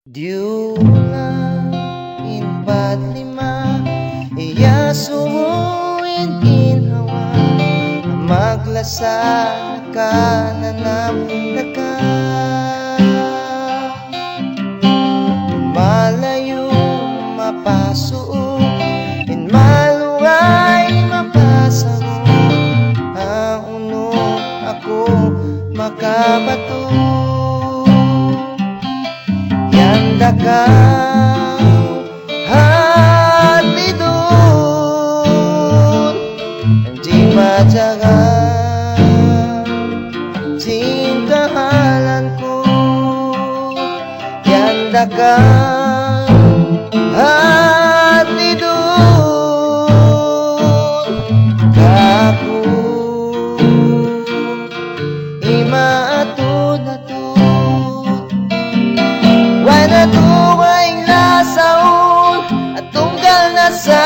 Diula inpat lima iya sumuin ginhawa maglasa ka nanam naka malayo mapaso in maluway mapasamo ang uno ako makabato Dakaw hati dun di majaga cintahalanku yang dakaw hati dun kaku imaatun-atun Natuwing lasaon at tunggal na sa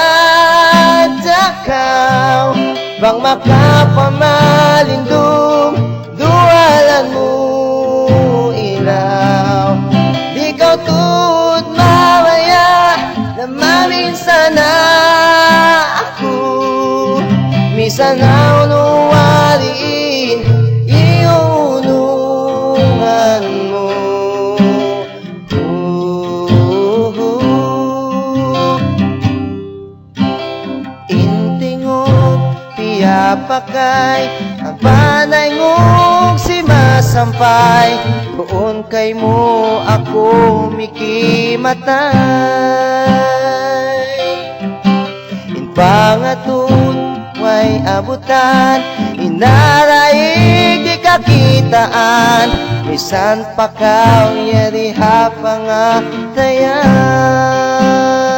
dakaw bang makapamalindong duwalan mo ilaw di kaw tuod mamaya na maminsan na ako misanaw no waliin iunungan mo pakay ang panay ngong si masampay buon kay mo ako mikimatay in pangatun way abutan inaraig di kakitaan bisan pakaw yari hapangatayan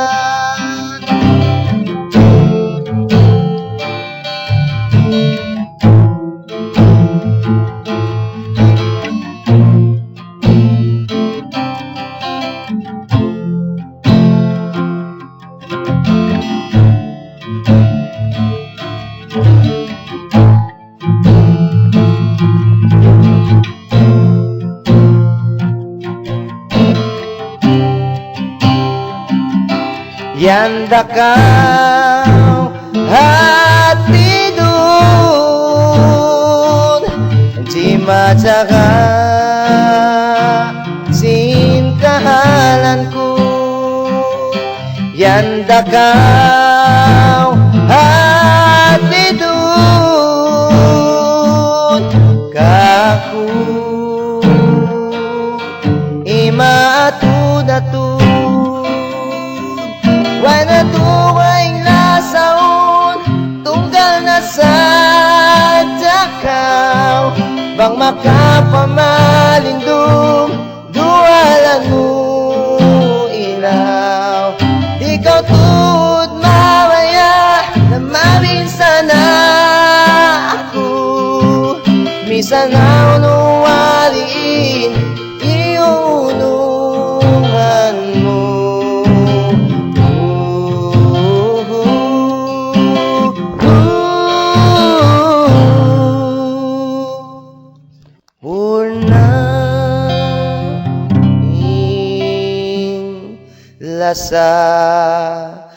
Yan dakaw hati dun di majaga cintahalanku yan dakaw hati dun kaku imaatun-atun Why na tuwing lasaon tunggal na sa dakaw bang makapamalindong duwalan mo ilaw di kaw tuod mamaya na maminsan na ako misanaw no waliin iunungan mo lasa